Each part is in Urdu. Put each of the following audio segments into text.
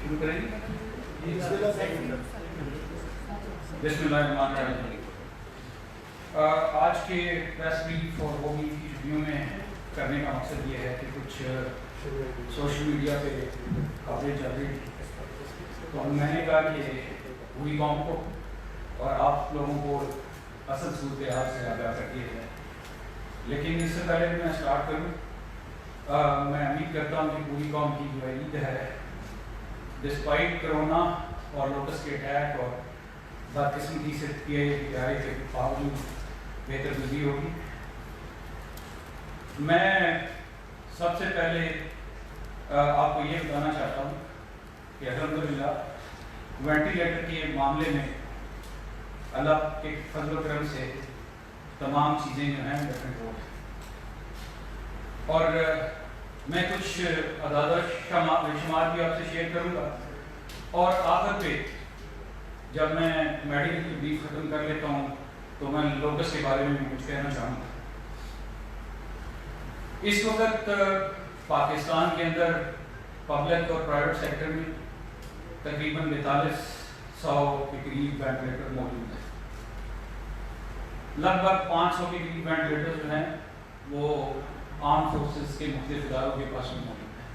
شروع کریں گے. بسم اللہ الرحمن الرحیم. آج کے پریس بریف اور ہومی کی چھٹیوں میں کرنے کا مقصد یہ ہے کہ کچھ سوشل میڈیا پہ خبریں چل رہی تھیں تو میں نے کہا کہ پوری قوم کو اور آپ لوگوں کو اصل صورتحال سے آگاہ کر دیا جائے. لیکن اس سے پہلے میں اسٹارٹ کروں، میں امید کرتا ہوں کہ پوری قوم کی جو عید ہے ڈسپائٹ کرونا اور لوٹس کے اٹیک اور بدقسمتی سے پی آئی اے ادارے کے باوجود بہتر گزری ہوگی. میں سب سے پہلے آپ کو یہ بتانا چاہتا ہوں کہ الحمدللہ وینٹیلیٹر کے معاملے میں اللہ کے فضل و کرم سے تمام چیزیں جو ہیں کنٹرول ہیں. اور میں کچھ اعداد و شمار بھی آپ سے شیئر کروں گا اور آخر پہ جب میں میڈیکل کی بریف ختم کر لیتا ہوں تو میں لوٹس کے بارے میں بھی کچھ کہنا چاہوں گا. اس وقت پاکستان کے اندر پبلک اور پرائیویٹ سیکٹر میں تقریباً 4200 کے قریب وینٹیلیٹر موجود ہیں. لگ بھگ 500 کے قریب وینٹیلیٹر جو ہیں وہ آرم فورسز کے مختلف اداروں کے پاس موجود ہیں.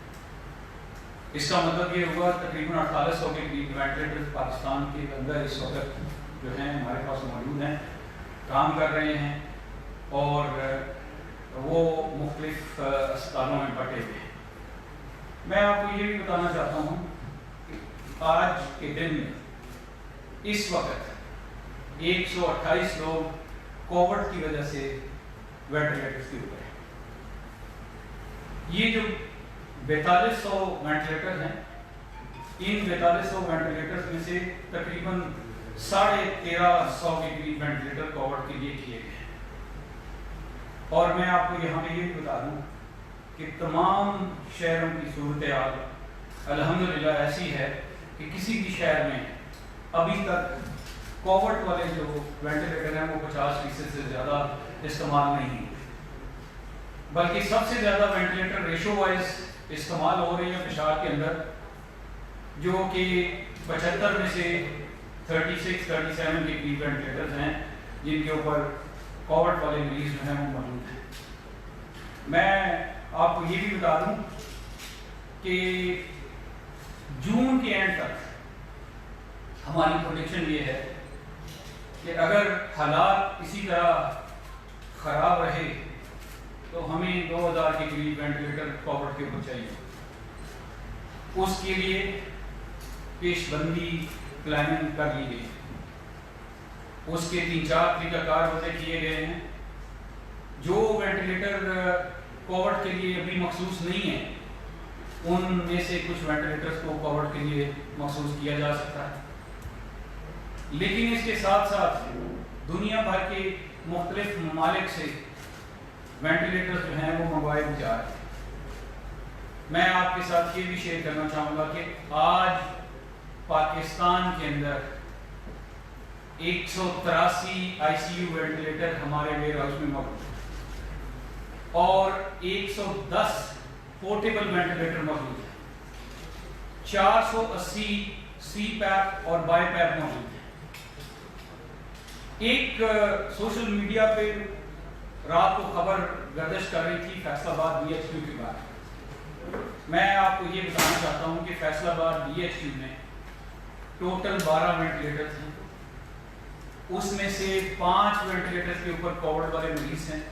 اس کا مطلب یہ ہوا تقریباً 4800 کے قریب وینٹیلیٹر پاکستان کے اندر اس وقت جو ہیں ہمارے پاس موجود ہیں، کام کر رہے ہیں اور وہ مختلف اسپتالوں میں بٹے ہوئے ہیں. میں آپ کو یہ بھی بتانا چاہتا ہوں کہ آج کے دن میں اس وقت 128 لوگ کووڈ کی وجہ سے وینٹیلیٹرز کے اوپر ہیں. یہ جو 4200 وینٹیلیٹر ہیں، ان 4200 وینٹیلیٹرز میں سے تقریباً 1350 کے قریب وینٹیلیٹر کووڈ کے لیے کیے گئے ہیں. اور میں آپ کو یہاں پہ یہ بھی بتا دوں کہ تمام شہروں کی صورتحال الحمدللہ ایسی ہے کہ کسی بھی شہر میں ابھی تک کووڈ والے جو وینٹیلیٹر ہیں وہ 50% سے زیادہ استعمال نہیں ہوئے، بلکہ سب سے زیادہ وینٹیلیٹر ریشو وائز استعمال ہو رہے ہیں پشاور کے اندر، جو کہ 75 میں سے 36-37 کے قریب وینٹیلیٹرز ہیں جن کے اوپر کووڈ والے مریض جو ہیں وہ موجود ہیں. میں آپ کو یہ بھی بتا دوں کہ جون کے اینڈ تک ہماری پروڈکشن یہ ہے کہ اگر حالات اسی طرح خراب رہے تو ہمیں 2000 کے قریب وینٹیلیٹر کووڈ کے اوپر چاہیے. اس کے لیے پیش بندی پلاننگ کر لی گئی، اس کے 3-4 طریقہ کار وضع کیے گئے ہیں. جو وینٹیلیٹر کووڈ کے لیے ابھی مخصوص نہیں ہیں ان میں سے کچھ وینٹیلیٹرز کو کووڈ کے لیے مخصوص کیا جا سکتا ہے. لیکن اس کے ساتھ ساتھ دنیا بھر کے مختلف ممالک سے وینٹیلیٹرز جو ہیں وہ منگوائے جا رہے ہیں. میں آپ کے ساتھ یہ بھی شیئر کرنا چاہوں گا کہ آج پاکستان کے اندر 183 آئی سی یو وینٹیلیٹر ہمارے ویئر ہاؤس میں موجود ہیں اور 110 پورٹیبل وینٹیلیٹر موجود ہیں. 480 سی پیپ اور بائی پیپ موجود ہیں. ایک سوشل میڈیا پہ رات کو خبر گردش کر رہی تھی فیصل آباد بی ایچ کیو کے بارے میں. میں آپ کو یہ بتانا چاہتا ہوں کہ فیصل آباد بی ایچ کیو میں ٹوٹل 12 وینٹیلیٹرز ہیں. اس میں سے 5 وینٹیلیٹرز کے اوپر کووڈ والے مریض ہیں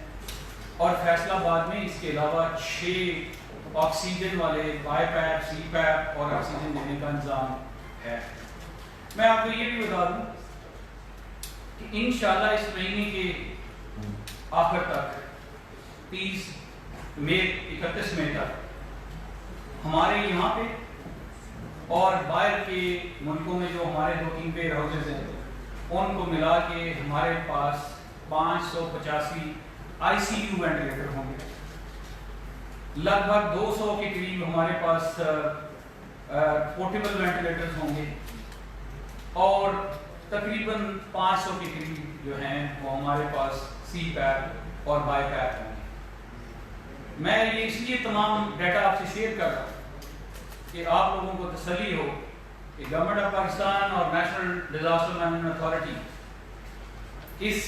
اور فیصل آباد میں اس کے علاوہ 6 آکسیجن والے بائی پیپ، سی پیپ اور آکسیجن دینے کا انتظام ہے. میں آپ کو یہ بھی بتا دوں کہ انشاءاللہ اس مہینے کے آخر تک 31 مئی تک ہمارے یہاں پہ اور باہر کے ملکوں میں جو ہمارے 2-3 ویئر ہاؤسز ہیں ان کو ملا کے ہمارے پاس 585 آئی سی یو وینٹیلیٹر ہوں گے. لگ بھگ 200 کے قریب ہمارے پاس پورٹیبل وینٹیلیٹرز ہوں گے اور تقریباً 500 کے قریب جو ہیں وہ ہمارے پاس سی پیپ اور بائی پیپ ہوں گے. میں یہ اس لیے تمام ڈیٹا آپ سے شیئر کر رہا ہوں کہ آپ لوگوں کو تسلی ہو کہ گورنمنٹ آف پاکستان اور نیشنل ڈیزاسٹر مینجمنٹ اتھارٹی اس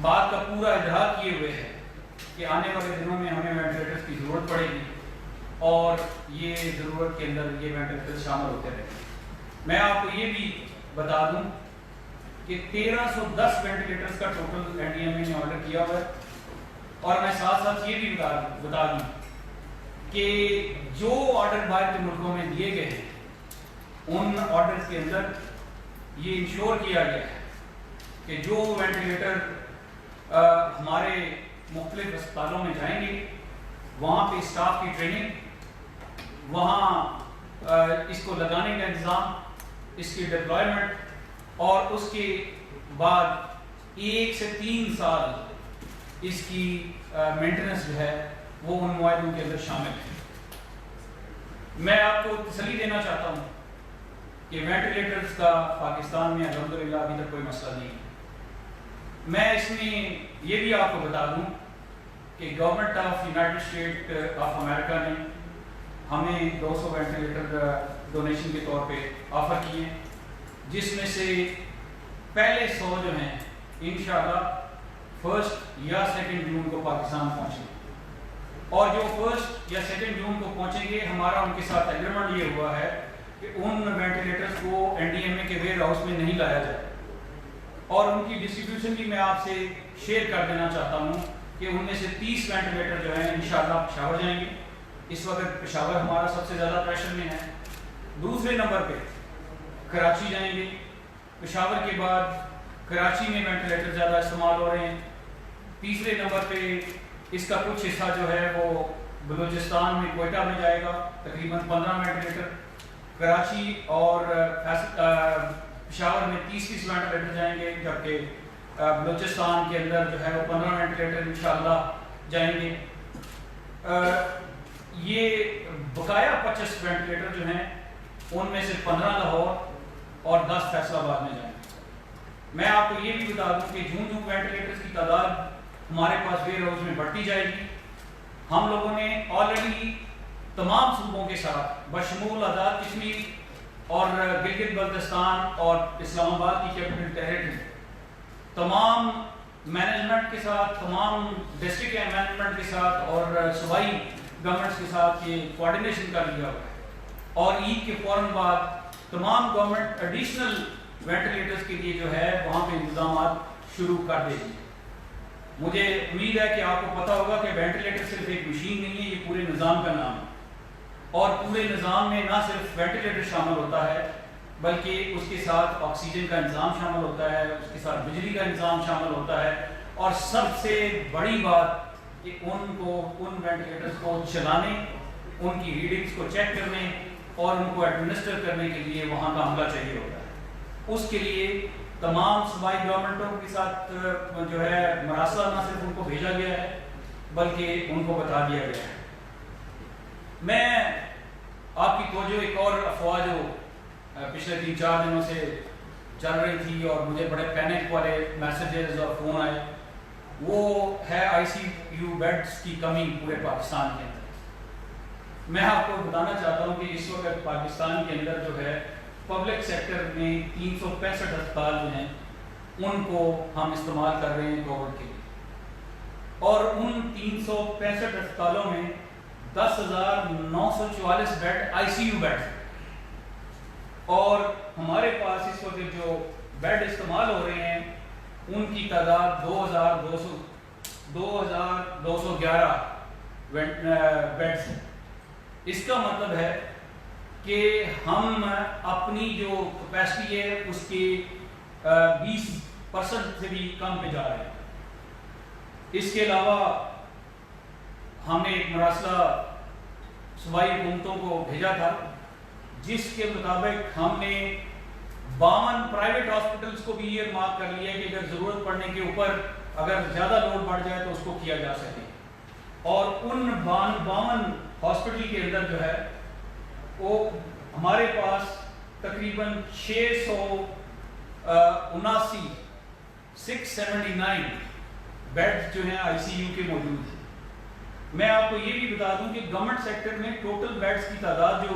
بات کا پورا ادراک کیے ہوئے ہے کہ آنے والے دنوں میں ہمیں وینٹیلیٹرز کی ضرورت پڑے گی اور یہ ضرورت کے اندر یہ وینٹیلیٹرز شامل ہوتے رہیں گے۔ میں آپ کو یہ بھی بتا دوں کہ 1310 وینٹیلیٹرز کا ٹوٹل این ڈی ایم اے نے آرڈر کیا ہوا ہے، اور میں ساتھ ساتھ یہ بھی بتا دوں کہ جو آرڈر باہر کے ملکوں میں دیے گئے ہیں ان آرڈرز کے اندر یہ انشور کیا گیا ہے کہ جو وینٹیلیٹر ہمارے مختلف اسپتالوں میں جائیں گے وہاں پہ اسٹاف کی ٹریننگ، وہاں اس کو لگانے کا انتظام، اس کی ڈپلائمنٹ اور اس کے بعد 1 سے 3 سال اس کی مینٹیننس جو ہے وہ ان معاہدوں کے اندر شامل ہے۔ میں آپ کو تسلی دینا چاہتا ہوں کہ وینٹیلیٹرز کا پاکستان میں الحمدللہ ابھی تک کوئی مسئلہ نہیں ہے۔ میں اس میں یہ بھی آپ کو بتا دوں کہ government of United state of America نے ہمیں 200 وینٹیلیٹر ڈونیشن کے طور پہ آفر کیے، جس میں سے پہلے 100 جو ہیں انشاءاللہ 1 یا 2 جون کو پاکستان پہنچیں گے، اور جو 1 یا 2 جون کو پہنچیں گے ہمارا ان کے ساتھ ایگریمنٹ یہ ہوا ہے کہ ان وینٹیلیٹرز کو این ڈی ایم اے کے ویئر ہاؤس میں نہیں لایا جائے، اور ان کی ڈسٹریبیوشن بھی میں آپ سے شیئر کر دینا چاہتا ہوں کہ ان میں سے 30 وینٹیلیٹر جو ہیں انشاءاللہ پشاور جائیں گے۔ اس وقت پشاور ہمارا سب سے زیادہ پریشر میں ہے۔ دوسرے نمبر پہ کراچی جائیں گے، پشاور کے بعد کراچی میں وینٹیلیٹر زیادہ استعمال ہو رہے ہیں۔ تیسرے نمبر پہ اس کا کچھ حصہ جو ہے وہ بلوچستان میں کوئٹہ میں جائے گا، تقریباً 15 وینٹیلیٹر۔ کراچی اور پشاور میں 30 وینٹیلیٹر جائیں گے، جبکہ بلوچستان کے اندر جو ہے وہ 15 وینٹیلیٹر انشاءاللہ جائیں گے۔ یہ بقایا 25 وینٹیلیٹر جو ہیں ان میں سے 15 لاہور اور 10 فیصل آباد میں جائیں گے۔ میں آپ کو یہ بھی بتا دوں کہ جون جون وینٹیلیٹرز کی تعداد ہمارے پاس ویئر ہاؤس میں بڑھتی جائے گی۔ ہم لوگوں نے آلریڈی تمام صوبوں کے ساتھ بشمول آزاد کشمیر اور گلگت بلتستان اور اسلام آباد کی کیپٹل ٹیریٹری تمام مینجمنٹ کے ساتھ، تمام ڈسٹرکٹ مینجمنٹ کے ساتھ اور صوبائی گورنمنٹس کے ساتھ یہ کوارڈینیشن کر لیا ہوا ہے، اور عید کے فوراً بعد تمام گورنمنٹ ایڈیشنل وینٹیلیٹرز کے لیے جو ہے وہاں پہ انتظامات شروع کر دے گی۔ مجھے امید ہے کہ آپ کو پتہ ہوگا کہ وینٹیلیٹر صرف ایک مشین نہیں ہے، یہ پورے نظام کا نام ہے، اور پورے نظام میں نہ صرف وینٹیلیٹر شامل ہوتا ہے بلکہ اس کے ساتھ آکسیجن کا انتظام شامل ہوتا ہے، اس کے ساتھ بجلی کا انتظام شامل ہوتا ہے، اور سب سے بڑی بات کہ ان وینٹیلیٹرز کو چلانے، ان کی ریڈنگز کو چیک کرنے اور ان کو ایڈمنسٹر کرنے کے لیے وہاں کا عملہ چاہیے ہوتا ہے۔ اس کے لیے تمام صوبائی گورنمنٹوں کے ساتھ جو ہے مراسلہ نہ صرف ان کو بھیجا گیا ہے بلکہ ان کو بتا دیا گیا ہے۔ میں آپ کی توجہ ایک اور افواہ جو پچھلے 3-4 دنوں سے چل رہی تھی اور مجھے بڑے پینک والے میسیجز اور فون آئے، وہ ہے آئی سی یو بیڈز کی کمی پورے پاکستان کے اندر۔ میں آپ کو بتانا چاہتا ہوں کہ اس وقت پاکستان کے اندر جو ہے پبلک سیکٹر میں 365 ہسپتال جو ہیں ان کو ہم استعمال کر رہے ہیں کووڈ کے لیے، اور ان 365 ہسپتالوں میں 10,944 bed I C U bed, اور ہمارے پاس اس وقت جو بیڈ استعمال ہو رہے ہیں ان کی تعداد 2,211 بیڈز ہیں۔ اس کا مطلب ہے کہ ہم اپنی جو کیپیسٹی ہے اس کے 20% سے بھی کم پہ جا رہے ہیں۔ اس کے علاوہ ہم نے ایک مراسلہ صوبائی حکومتوں کو بھیجا تھا جس کے مطابق ہم نے 52 پرائیویٹ ہاسپٹلس کو بھی یہ مارک کر لیا ہے کہ اگر ضرورت پڑنے کے اوپر اگر زیادہ لوڈ بڑھ جائے تو اس کو کیا جا سکے، اور ان 52 ہاسپٹل کے اندر جو ہے وہ ہمارے پاس تقریباً 679 بیڈ جو ہیں آئی سی یو کے موجود ہیں۔ میں آپ کو یہ بھی بتا دوں کہ گورنمنٹ سیکٹر میں ٹوٹل بیڈز کی تعداد جو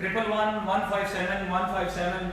111-157-157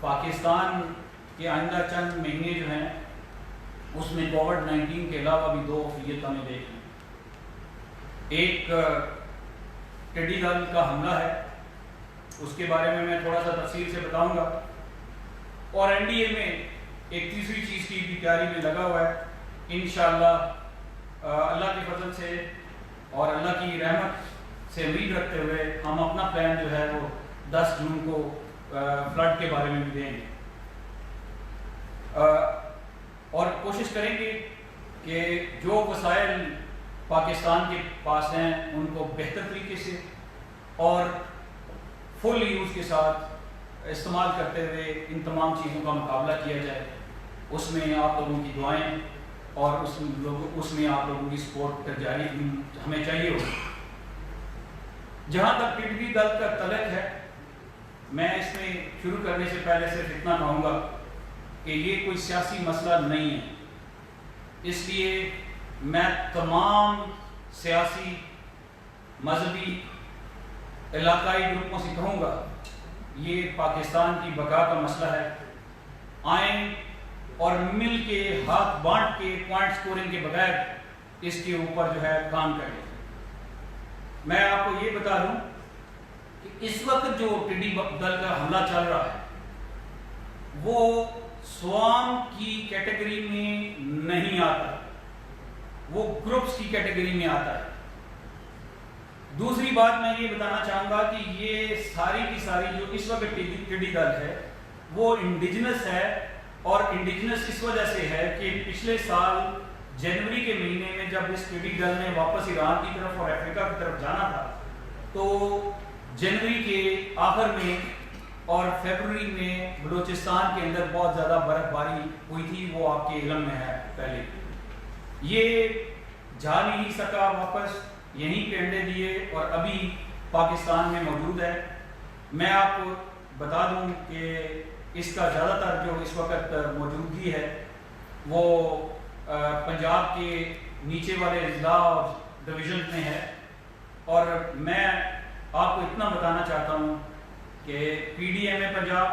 پاکستان کے آئندہ چند مہینے جو ہیں اس میں کووڈ-19 کے علاوہ بھی 2 اقلیت ہمیں دیکھ لیں. ایک ٹڈی دل کا حملہ ہے، اس کے بارے میں تھوڑا سا تفصیل سے بتاؤں گا، اور این ڈی اے میں ایک تیسری چیز کی بھی تیاری میں لگا ہوا ہے. انشاءاللہ اللہ کے فضل سے اور اللہ کی رحمت سے امید رکھتے ہوئے ہم اپنا پلان جو ہے وہ 10 جون کو فلڈ کے بارے میں بھی دیں گے، اور کوشش کریں گے کہ جو وسائل پاکستان کے پاس ہیں ان کو بہتر طریقے سے اور فل یوز کے ساتھ استعمال کرتے ہوئے ان تمام چیزوں کا مقابلہ کیا جائے. اس میں آپ لوگوں کی دعائیں اور اس میں آپ لوگوں کی سپورٹ جاری ہمیں چاہیے ہوگی. جہاں تک ٹڈی دل کا تعلق ہے، میں اس میں شروع کرنے سے پہلے صرف اتنا کہوں گا کہ یہ کوئی سیاسی مسئلہ نہیں ہے. اس لیے میں تمام سیاسی، مذہبی، علاقائی گروپوں سے کہوں گا یہ پاکستان کی بقا کا مسئلہ ہے. آئیں اور مل کے ہاتھ بانٹ کے پوائنٹ سکورنگ کے بغیر اس کے اوپر جو ہے کام کریں. میں آپ کو یہ بتا دوں کہ اس وقت جو ٹڈی دل کا حملہ چل رہا ہے وہ سوام کی کیٹیگری میں نہیں آتا، وہ گروپس کی کیٹیگری میں آتا ہے. دوسری بات میں یہ بتانا چاہوں گا کہ یہ ساری کی ساری جو اس وقت ٹڈی دل ہے وہ انڈیجنس ہے، اور انڈیجنس اس وجہ سے ہے کہ پچھلے سال جنوری کے مہینے میں جب اس ٹڈی دل نے واپس ایران کی طرف اور افریقہ کی طرف جانا تھا تو جنوری کے آخر میں اور فیبروری میں بلوچستان کے اندر بہت زیادہ برف باری ہوئی تھی، وہ آپ کے علم میں ہے. پہلے یہ جا نہیں سکا، واپس یہیں پہ انڈے دیے اور ابھی پاکستان میں موجود ہے. میں آپ کو بتا دوں کہ اس کا زیادہ تر جو اس وقت موجودگی ہے وہ پنجاب کے نیچے والے اضلاع اور ڈویژن میں ہے. اور میں آپ کو اتنا بتانا چاہتا ہوں کہ پی ڈی ایم اے پنجاب،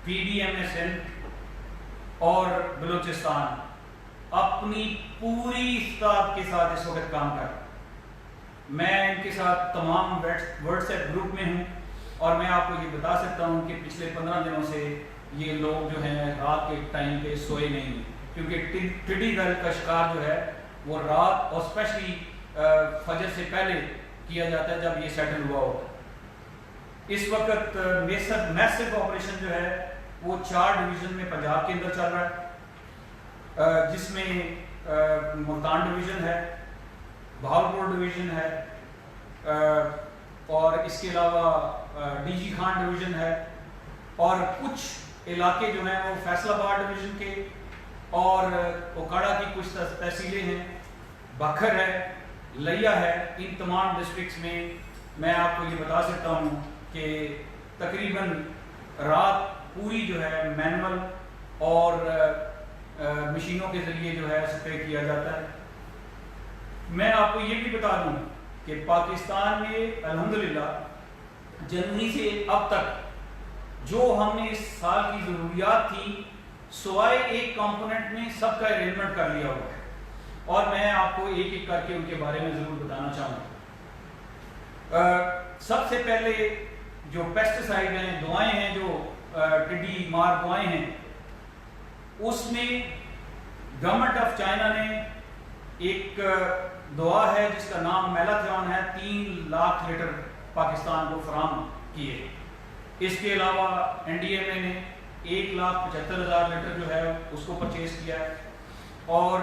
پی ڈی ایم اے سندھ اور بلوچستان اپنی پوری استعداد کے ساتھ اس وقت کام کر رہا ہے. میں ان کے ساتھ تمام واٹس ایپ گروپ میں ہوں، اور میں آپ کو یہ بتا سکتا ہوں کہ پچھلے 15 دنوں سے یہ لوگ جو ہیں رات کے ٹائم پہ سوئے نہیں ہیں، کیونکہ ٹڈی دل کا شکار جو ہے وہ رات اور اسپیشلی فجر سے پہلے کیا جاتا ہے جب یہ سیٹل ہوا ہوتا ہے. اس وقت میسو آپریشن جو ہے وہ 4 ڈویژن میں پنجاب کے اندر چل رہا ہے، جس میں ملتان ڈویژن ہے، بہاولپور ڈویژن ہے، اور اس کے علاوہ ڈی جی خان ڈویژن ہے، اور کچھ علاقے جو ہیں وہ فیصل آباد ڈویژن کے اور اوکاڑا کی کچھ تحصیلیں ہیں، بکھر ہے، لیا ہے. ان تمام ڈسٹرکٹس میں آپ کو یہ بتا سکتا ہوں کہ تقریباً رات پوری جو ہے مینول اور مشینوں کے ذریعے جو ہے سپرے کیا جاتا ہے. میں آپ کو یہ بھی بتا دوں کہ پاکستان میں الحمدللہ جنوری سے اب تک جو ہم نے اس سال کی ضروریات تھی سوائے ایک کمپوننٹ میں سب کا ارینجمنٹ کر لیا ہوا ہے، اور میں آپ کو ایک ایک کر کے ان کے بارے میں ضرور بتانا چاہوں گا. سب سے پہلے جو پیسٹیسائڈ ہیں، دوائیں ہیں، جو ٹڈی مار دوائیں ہیں، اس میں گورنمنٹ آف چائنا نے ایک دوا ہے جس کا نام میلاتھیون ہے، 3 لاکھ لیٹر پاکستان کو فراہم کیے. اس کے علاوہ این ڈی ایم اے نے 1,75,000 لیٹر جو ہے اس کو پرچیز کیا ہے. اور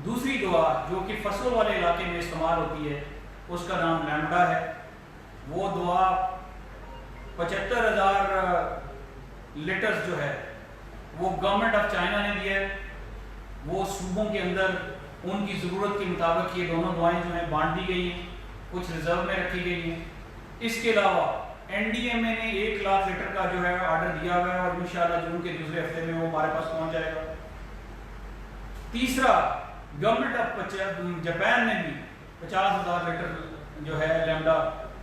دوسری دوا جو کہ فصلوں والے علاقے میں استعمال ہوتی ہے اس کا نام لیمڈا ہے. وہ دوا 75,000 لیٹرز جو ہے وہ گورنمنٹ آف چائنا نے دیا ہے. وہ صوبوں کے اندر ان کی ضرورت کے مطابق یہ دونوں دوائیں جو ہیں بانٹ دی گئی ہیں، کچھ ریزرو میں رکھی گئی ہیں. اس کے علاوہ این ڈی ایم اے نے 1 لاکھ لیٹر کا جو ہے آرڈر دیا ہوا ہے، اور انشاءاللہ جون کے دوسرے ہفتے میں وہ ہمارے پاس پہنچ جائے گا. تیسرا، گورنمنٹ آف جاپان نے بھی 50,000 لیٹر جو ہے لیمڈا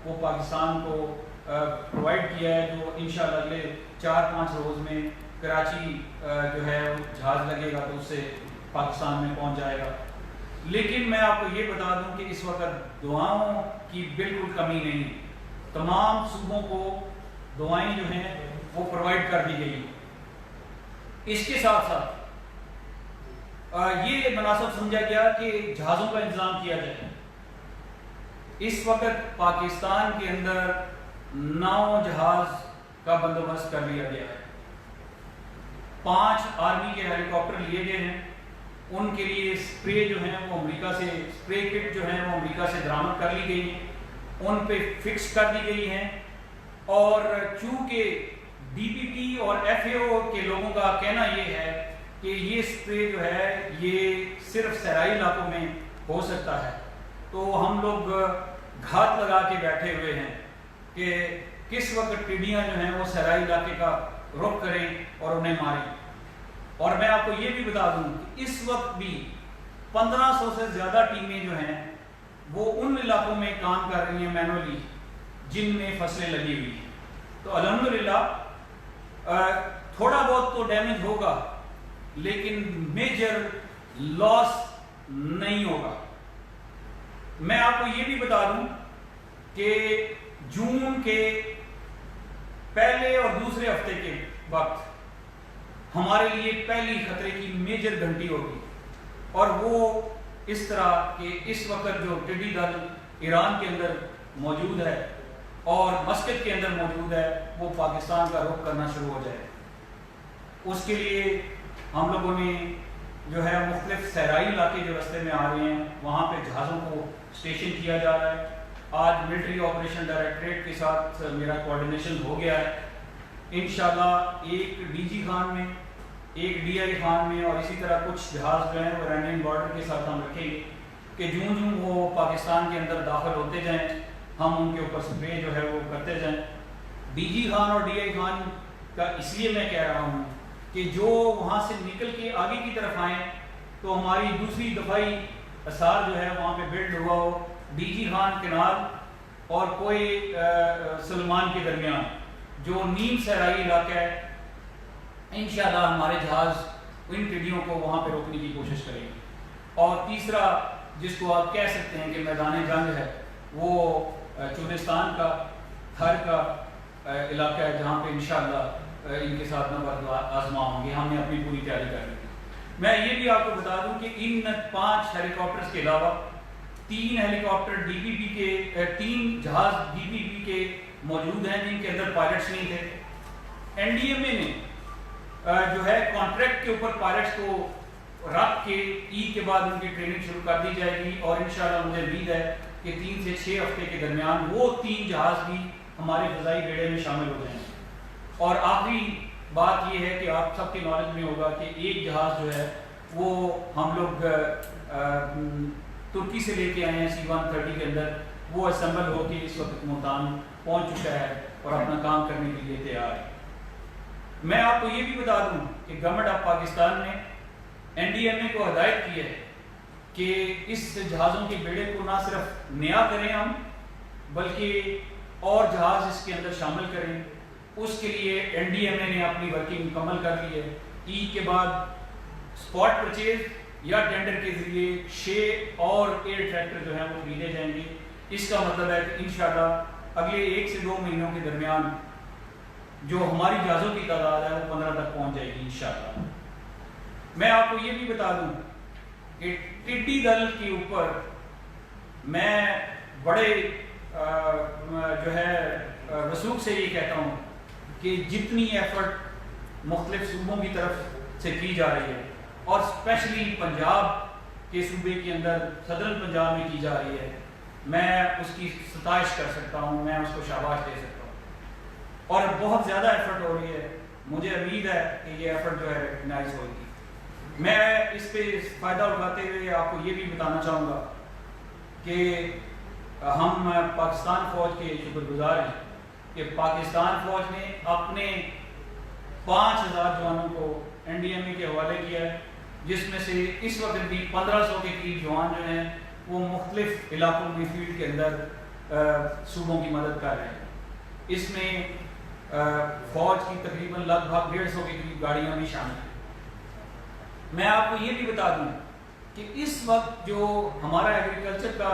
وہ پاکستان کو پرووائڈ کیا ہے، جو انشاءاللہ اگلے 4-5 روز میں کراچی جو ہے جہاز لگے گا تو اس سے پاکستان میں پہنچ جائے گا۔ لیکن میں آپ کو یہ بتا دوں کہ اس وقت دعاؤں کی بالکل کمی نہیں، تمام صوبوں کو دعائیں جو ہیں وہ پرووائڈ کر دی گئی۔ اس کے ساتھ ساتھ یہ مناسب سمجھا گیا کہ جہازوں کا انتظام کیا جائے۔ اس وقت پاکستان کے اندر 9 جہاز کا بندوبست کر لیا گیا ہے، 5 آرمی کے ہیلی کاپٹر لیے گئے ہیں، ان کے لیے سپرے جو ہیں وہ امریکہ سے، سپرے کٹ جو ہیں وہ امریکہ سے درآمد کر لی گئی ہیں، ان پہ فکس کر دی گئی ہیں۔ اور چونکہ ڈی پی پی اور ایف اے او کے لوگوں کا کہنا یہ ہے کہ یہ سپرے جو ہے یہ صرف صحرائی علاقوں میں ہو سکتا ہے، تو ہم لوگ گھات لگا کے بیٹھے ہوئے ہیں کہ کس وقت ٹڈیاں جو ہیں وہ صحرائی علاقے کا رخ کریں اور انہیں ماریں۔ اور میں آپ کو یہ بھی بتا دوں کہ اس وقت بھی 1500 سے زیادہ ٹیمیں جو ہیں وہ ان علاقوں میں کام کر رہی ہیں مینولی جن میں فصلیں لگی ہوئی ہیں۔ تو الحمدللہ تھوڑا بہت تو ڈیمیج ہوگا لیکن میجر لاس نہیں ہوگا۔ میں آپ کو یہ بھی بتا دوں کہ جون کے پہلے اور دوسرے ہفتے کے وقت ہمارے لیے پہلی خطرے کی میجر گھنٹی ہوگی، اور وہ اس طرح کہ اس وقت جو ٹڈی دل ایران کے اندر موجود ہے اور مسقط کے اندر موجود ہے وہ پاکستان کا رخ کرنا شروع ہو جائے۔ اس کے لیے ہم لوگوں نے جو ہے مختلف صحرائی علاقے جو رستے میں آ رہے ہیں وہاں پہ جہازوں کو اسٹیشن کیا جا رہا ہے۔ آج ملٹری آپریشن ڈائریکٹریٹ کے ساتھ میرا کوارڈینیشن ہو گیا ہے، انشاءاللہ ایک ڈی جی خان میں، ایک ڈی آئی خان میں، اور اسی طرح کچھ جہاز جو ہیں وہ رینڈنگ بارڈر کے ساتھ ہم رکھیں گے کہ جوں وہ پاکستان کے اندر داخل ہوتے جائیں ہم ان کے اوپر سپرے جو ہے وہ کرتے جائیں۔ ڈی جی خان اور ڈی آئی خان کا اس لیے میں کہہ رہا ہوں کہ جو وہاں سے نکل کے آگے کی طرف آئیں تو ہماری دوسری دفاعی اثار جو ہے وہاں پہ بلڈ ہوا ہو، ڈی جی خان کنال اور کوئی سلمان کے درمیان جو نیم صحرائی علاقہ ہے، انشاءاللہ ہمارے جہاز ان ٹڈیوں کو وہاں پہ روکنے کی کوشش کریں گے۔ اور تیسرا جس کو آپ کہہ سکتے ہیں کہ میدان جنگ ہے وہ چودستان کا تھر کا علاقہ ہے جہاں پہ انشاءاللہ ان کے ساتھ نبرد آزما ہوں گے۔ ہم نے اپنی پوری تیاری کر لی۔ میں یہ بھی آپ کو بتا دوں کہ ان 5 ہیلی کاپٹرز کے علاوہ 3 ہیلی کاپٹر ڈی پی پی کے 3 جہاز ڈی پی پی کے موجود ہیں جن کے اندر پائلٹس نہیں تھے۔ این ڈی ایم اے نے جو ہے کانٹریکٹ کے اوپر پائلٹس کو رکھ کے عید کے بعد ان کی ٹریننگ شروع کر دی جائے گی، اور انشاءاللہ مجھے امید ہے کہ 3 سے 6 ہفتے کے درمیان وہ 3 جہاز بھی ہمارے فضائی بیڑے میں شامل ہو جائیں گے۔ اور آخری بات یہ ہے کہ آپ سب کے نالج میں ہوگا کہ ایک جہاز جو ہے وہ ہم لوگ ترکی سے لے کے آئے ہیں C-130 کے اندر، وہ اسمبل ہو کے اس وقت ملتان پہنچ چکا ہے اور اپنا کام کرنے کے لیے تیار ہے۔ میں آپ کو یہ بھی بتا دوں کہ گورنمنٹ آف پاکستان نے این ڈی ایم اے کو ہدایت کی ہے کہ اس جہازوں کے بیڑے کو نہ صرف نیا کریں ہم بلکہ اور جہاز اس کے اندر شامل کریں۔ اس کے لیے این ڈی ایم اے نے اپنی ورکنگ مکمل کر لی ہے۔ عید کے بعد اسپاٹ پرچیز یا ٹینڈر کے ذریعے 6 اور ایئر ٹریکٹر جو ہیں وہ خریدے جائیں گے۔ اس کا مطلب ہے کہ انشاءاللہ اگلے 1 سے 2 مہینوں کے درمیان جو ہماری جہازوں کی تعداد ہے وہ 15 تک پہنچ جائے گی انشاءاللہ۔ میں آپ کو یہ بھی بتا دوں کہ ٹڈی دل کے اوپر میں بڑے جو ہے رسوخ سے یہ کہتا ہوں کہ جتنی ایفرٹ مختلف صوبوں کی طرف سے کی جا رہی ہے اور اسپیشلی پنجاب کے صوبے کے اندر صدرن پنجاب میں کی جا رہی ہے، میں اس کی ستائش کر سکتا ہوں، میں اس کو شاباش دے سکتا ہوں، اور بہت زیادہ ایفرٹ ہو رہی ہے۔ مجھے امید ہے کہ یہ ایفرٹ جو ہے ریکگنائز ہوگی۔ میں اس پہ فائدہ اٹھاتے ہوئے آپ کو یہ بھی بتانا چاہوں گا کہ ہم پاکستان فوج کے شکر گزار ہیں کہ پاکستان فوج نے اپنے 5000 جوانوں کو این ڈی ایم اے کے حوالے کیا ہے، جس میں سے اس وقت بھی 1500 کے قریب جوان جو ہیں وہ مختلف علاقوں میں فیلڈ کے اندر صوبوں کی مدد کر رہے ہیں۔ اس میں فوج کی تقریباً لگ بھگ 150 کے قریب گاڑیاں بھی شامل ہیں۔ میں آپ کو یہ بھی بتا دوں کہ اس وقت جو ہمارا ایگریکلچر کا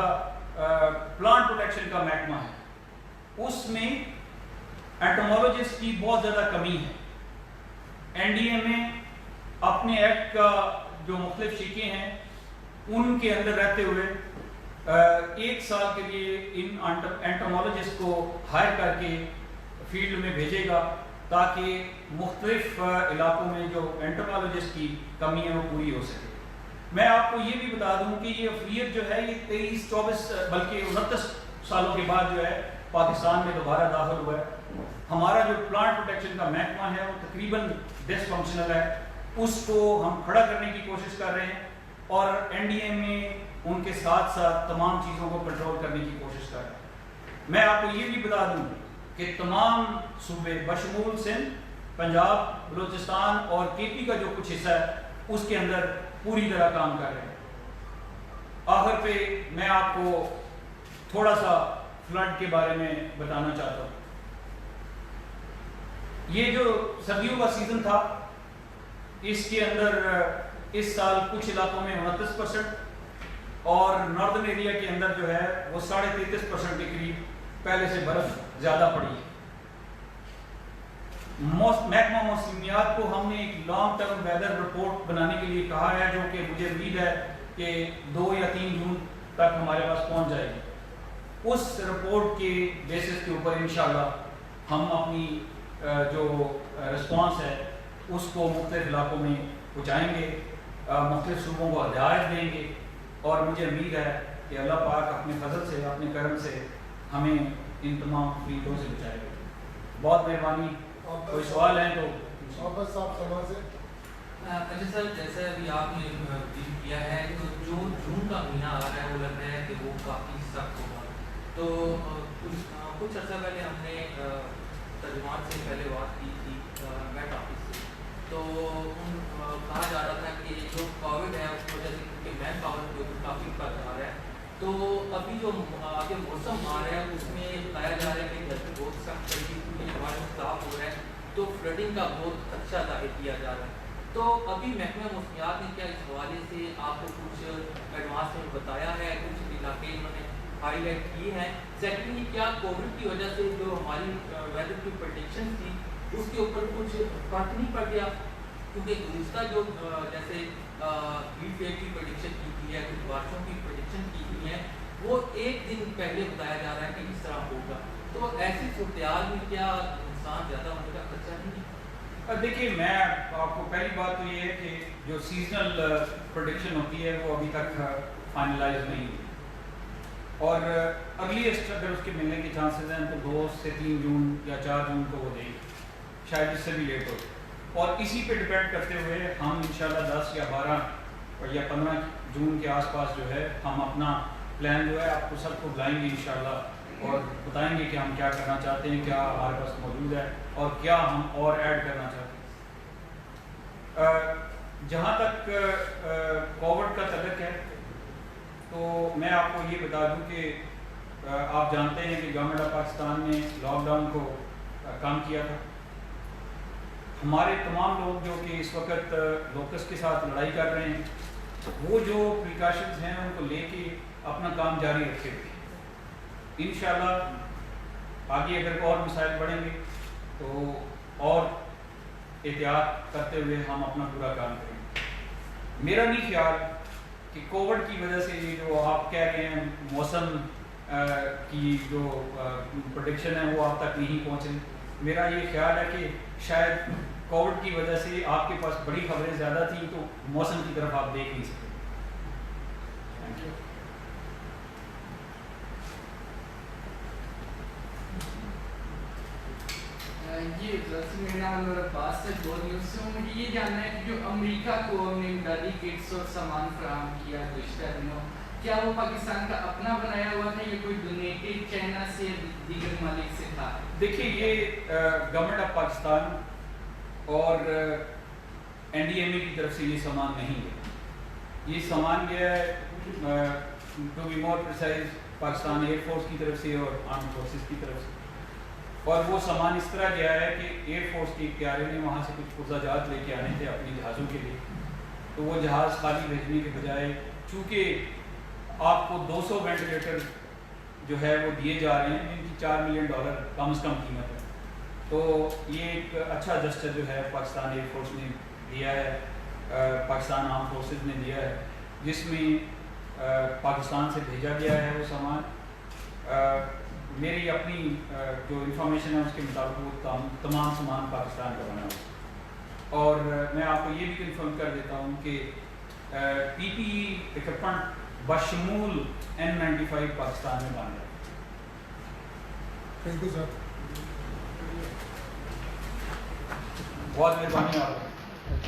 پلانٹ پروٹیکشن کا محکمہ ہے اس میں اینٹومولوجسٹ کی بہت زیادہ کمی ہے۔ این ڈی اے میں اپنے ایکٹ کا جو مختلف شیکیں ہیں ان کے اندر رہتے ہوئے 1 سال کے لیے ان اینٹومولوجسٹ کو ہائر کر کے فیلڈ میں بھیجے گا تاکہ مختلف علاقوں میں جو اینٹومولوجسٹ کی کمی ہے وہ پوری ہو سکے۔ میں آپ کو یہ بھی بتا دوں کہ یہ افریت جو ہے یہ 23-24 بلکہ 29 سالوں کے بعد جو ہے پاکستان میں دوبارہ داخل ہوا ہے۔ ہمارا جو پلانٹ پروٹیکشن کا محکمہ ہے وہ تقریباً ڈس فنکشنل ہے، اس کو ہم کھڑا کرنے کی کوشش کر رہے ہیں اور این ڈی اے میں ان کے ساتھ ساتھ تمام چیزوں کو کنٹرول کرنے کی کوشش کر رہے ہیں۔ میں آپ کو یہ بھی بتا دوں کہ تمام صوبے بشمول سندھ، پنجاب، بلوچستان اور کے پی کا جو کچھ حصہ ہے اس کے اندر پوری طرح کام کر رہے ہیں۔ آخر پہ میں آپ کو تھوڑا سا فلڈ کے بارے میں بتانا چاہتا ہوں۔ یہ جو سردیوں کا سیزن تھا اس کے اندر اس سال کچھ علاقوں میں 29% اور ناردرن ایریا کے اندر جو ہے وہ 33.5% کے قریب پہلے سے برف زیادہ پڑی ہے۔ محکمہ موسمیات کو ہم نے ایک لانگ ٹرم ویدر رپورٹ بنانے کے لیے کہا ہے جو کہ مجھے امید ہے کہ 2 یا 3 جون تک ہمارے پاس پہنچ جائے گی۔ اس رپورٹ کے بیسس کے اوپر انشاءاللہ ہم اپنی جو رسپانس ہے اس کو مختلف علاقوں میں پہنچائیں گے، مختلف صوبوں کو ہدایت دیں گے اور مجھے امید ہے کہ اللہ پاک اپنے فضل سے اپنے کرم سے ہمیں ان تمام فریدوں سے بچائے گا۔ بہت مہربانی، کوئی سوال ہے تو اچھا سر، جیسے ابھی آپ نے بریف کیا ہے تو جو جون کا مہینہ آ رہا ہے وہ لگ رہا ہے کہ وہ کافی سخت ہوگا، تو کچھ عرصہ پہلے ہم نے ترجمان سے پہلے بات کی تھی میٹ آفس سے، تو کہا جا رہا تھا کہ جو کووڈ ہے اس کی وجہ سے کیونکہ مین پاور کے اوپر کافی فرق آ رہا ہے، تو ابھی جو آگے موسم آ رہا ہے اس میں بتایا جا رہا ہے کہ گرمی بہت سخت پڑے گی کیونکہ ہمارا صاف ہو رہا ہے تو فلڈنگ کا بہت خدشہ ظاہر کیا جا رہا ہے۔ تو ابھی محکمہ موسمیات نے کیا اس حوالے سے آپ کو کچھ ایڈوانس میں بتایا ہے، کچھ علاقے انہوں نے ہائی لائٹ کیے ہیں؟ سیکنڈلی، کیا کووڈ کی وجہ سے جو ہماری ویدر کی پریڈکشن تھی اس کے اوپر کچھ فرق نہیں پڑ گیا؟ کیونکہ گزشتہ جو جیسے ہیٹ ویو کی پریڈکشن کی گئی ہے، کچھ بارشوں کی پریڈکشن کی گئی ہے، وہ 1 دن پہلے بتایا جا رہا ہے کہ اس طرح ہوگا، تو ایسی صورتحال میں کیا نقصان زیادہ ہونے کا خدشہ نہیں ہے؟ دیکھیے، میں آپ کو پہلی بات تو یہ ہے کہ جو سیزنل پریڈکشن ہوتی ہے وہ ابھی تک فائنلائز نہیں ہوئی اور ارلیسٹ اگر اس کے ملنے کے چانسز ہیں تو 2 سے 3 جون یا 4 جون کو وہ دیں گے، شاید اس سے بھی لیٹ ہو، اور اسی پہ ڈپینڈ کرتے ہوئے ہم انشاءاللہ 10 یا 12 یا 15 جون کے آس پاس جو ہے ہم اپنا پلان جو ہے آپ کو سب کو بلائیں گے انشاءاللہ اور بتائیں گے کہ ہم کیا کرنا چاہتے ہیں، کیا ہمارے پاس موجود ہے اور کیا ہم اور ایڈ کرنا چاہتے ہیں۔ جہاں تک کووڈ کا تعلق ہے تو میں آپ کو یہ بتا دوں کہ آپ جانتے ہیں کہ گورنمنٹ آف پاکستان نے لاک ڈاؤن کو کام کیا تھا۔ ہمارے تمام لوگ جو کہ اس وقت لوکس کے ساتھ لڑائی کر رہے ہیں وہ جو پریکاشنز ہیں ان کو لے کے اپنا کام جاری رکھے ہوئے ہیں۔ انشاءاللہ آگے اگر اور مسائل بڑھیں گے تو اور احتیاط کرتے ہوئے ہم اپنا پورا کام کریں گے۔ میرا نہیں خیال کہ کووڈ کی وجہ سے یہ جو آپ کہہ رہے ہیں موسم کی جو پریڈکشن ہے وہ آپ تک نہیں پہنچ رہی، میرا یہ خیال ہے کہ شاید کووڈ کی وجہ سے آپ کے پاس بڑی خبریں زیادہ تھیں تو موسم کی طرف آپ دیکھ نہیں سکتے۔ Thank you. جی میرا نام انور عباس ہے، 2 نیوز سے ہوں۔ مجھے یہ جاننا ہے کہ جو امریکہ کو ہم نے امدادی کٹس اور سامان فراہم کیا گزشتہ دنوں، کیا وہ پاکستان کا اپنا بنایا ہوا تھا یا کوئی ڈونیٹڈ چائنا سے دیگر ممالک سے تھا؟ دیکھیے، یہ گورنمنٹ آف پاکستان اور این ڈی ایم اے کی طرف سے یہ سامان نہیں ہے، یہ سامان گیا ہے to be more precise Pakistan air force کی طرف سے اور آرم فورسز کی طرف سے۔ اور وہ سامان اس طرح گیا ہے کہ ایئر فورس کے ایک طیارے نے وہاں سے کچھ پرزہ جہاز لے کے آنے تھے اپنے جہازوں کے لیے، تو وہ جہاز خالی بھیجنے کے بجائے چونکہ آپ کو 200 وینٹیلیٹر جو ہے وہ دیے جا رہے ہیں جن کی $4 ملین کم از کم قیمت ہے، تو یہ ایک اچھا جسٹر جو ہے پاکستان ایئر فورس نے دیا ہے، پاکستان آرم فورسز نے دیا ہے، جس میں پاکستان سے بھیجا گیا ہے وہ سامان۔ میری اپنی جو انفارمیشن ہے اس کے مطابق وہ تمام سامان پاکستان کا بنا ہوا، اور میں آپ کو یہ بھی کنفرم کر دیتا ہوں کہ پی پی ای اکوپمنٹ بشمول N95 پاکستان میں بن رہا ہے۔ تھینک یو سر، بہت مہربانی آپ